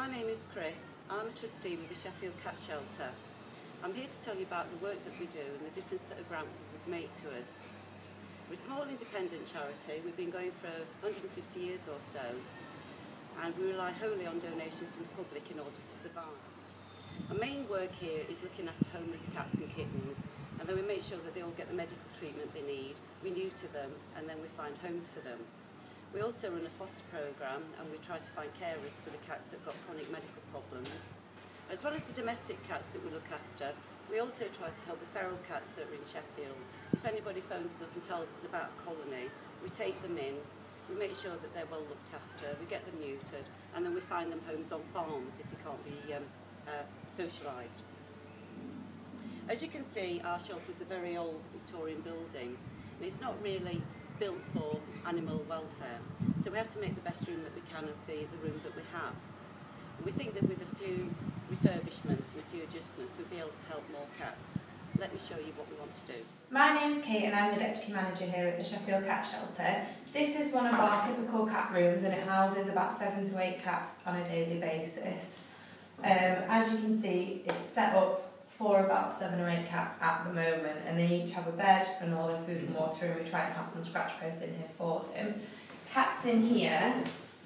My name is Chris. I'm a trustee with the Sheffield Cat Shelter. I'm here to tell you about the work that we do and the difference that a grant would make to us. We're a small independent charity. We've been going for 150 years or so, and we rely wholly on donations from the public in order to survive. Our main work here is looking after homeless cats and kittens, and then we make sure that they all get the medical treatment they need, we neuter them, and then we find homes for them. We also run a foster programme, and we try to find carers for the cats that have got chronic medical problems. As well as the domestic cats that we look after, we also try to help the feral cats that are in Sheffield. If anybody phones us up and tells us about a colony, we take them in, we make sure that they're well looked after, we get them neutered, and then we find them homes on farms if they can't be socialised. As you can see, our shelter is a very old Victorian building, and it's not really built for animal welfare, so we have to make the best room that we can of the room that we have. And we think that with a few refurbishments and a few adjustments we'll be able to help more cats. Let me show you what we want to do. My name's Kate and I'm the Deputy Manager here at the Sheffield Cat Shelter. This is one of our typical cat rooms, and it houses about 7 to 8 cats on a daily basis. As you can see, it's set up for about 7 or 8 cats at the moment, and they each have a bed and all their food and water, and we try and have some scratch posts in here for them. Cats in here,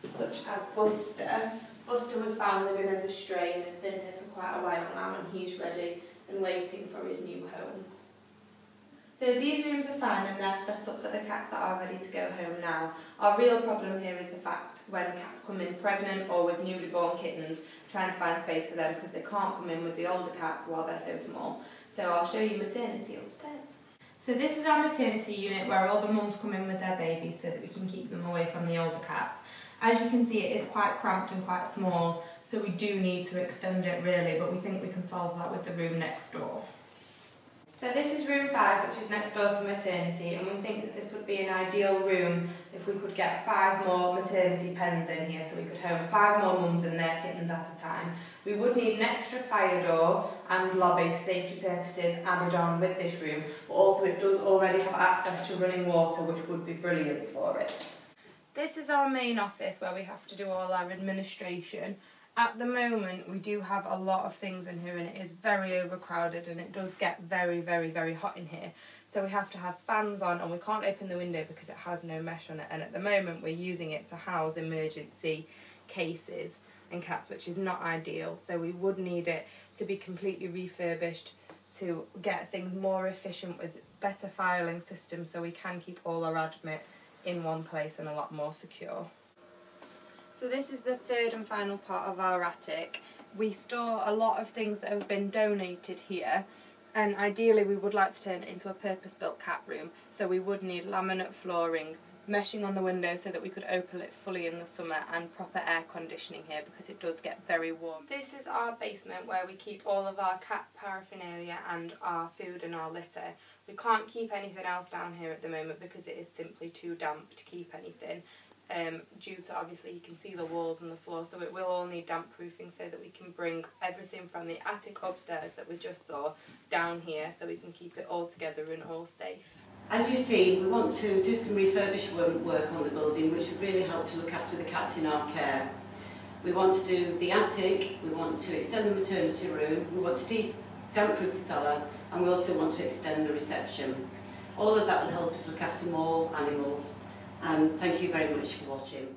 such as Buster. Buster was found living as a stray and has been here for quite a while now, and he's ready and waiting for his new home. So these rooms are fine and they're set up for the cats that are ready to go home now. Our real problem here is the fact when cats come in pregnant or with newly born kittens, trying to find space for them because they can't come in with the older cats while they're so small. So I'll show you maternity upstairs. So this is our maternity unit where all the mums come in with their babies so that we can keep them away from the older cats. As you can see, it is quite cramped and quite small, so we do need to extend it really, but we think we can solve that with the room next door. So this is room 5, which is next door to maternity, and we think that this would be an ideal room if we could get 5 more maternity pens in here, so we could home 5 more mums and their kittens at a time. We would need an extra fire door and lobby for safety purposes added on with this room, but also it does already have access to running water, which would be brilliant for it. This is our main office where we have to do all our administration. At the moment we do have a lot of things in here and it is very overcrowded and it does get very, very, very hot in here. So we have to have fans on and we can't open the window because it has no mesh on it, and at the moment we're using it to house emergency cases and cats, which is not ideal. So we would need it to be completely refurbished to get things more efficient with better filing systems so we can keep all our admit in one place and a lot more secure. So this is the third and final part of our attic. We store a lot of things that have been donated here, and ideally we would like to turn it into a purpose-built cat room. So we would need laminate flooring, meshing on the window so that we could open it fully in the summer, and proper air conditioning here because it does get very warm. This is our basement where we keep all of our cat paraphernalia and our food and our litter. We can't keep anything else down here at the moment because it is simply too damp to keep anything. Due to, obviously, you can see the walls and the floor, so it will all need damp proofing so that we can bring everything from the attic upstairs that we just saw down here so we can keep it all together and all safe. As you see, we want to do some refurbishment work on the building which would really help to look after the cats in our care. We want to do the attic, we want to extend the maternity room, we want to damp proof the cellar, and we also want to extend the reception. All of that will help us look after more animals. Thank you very much for watching.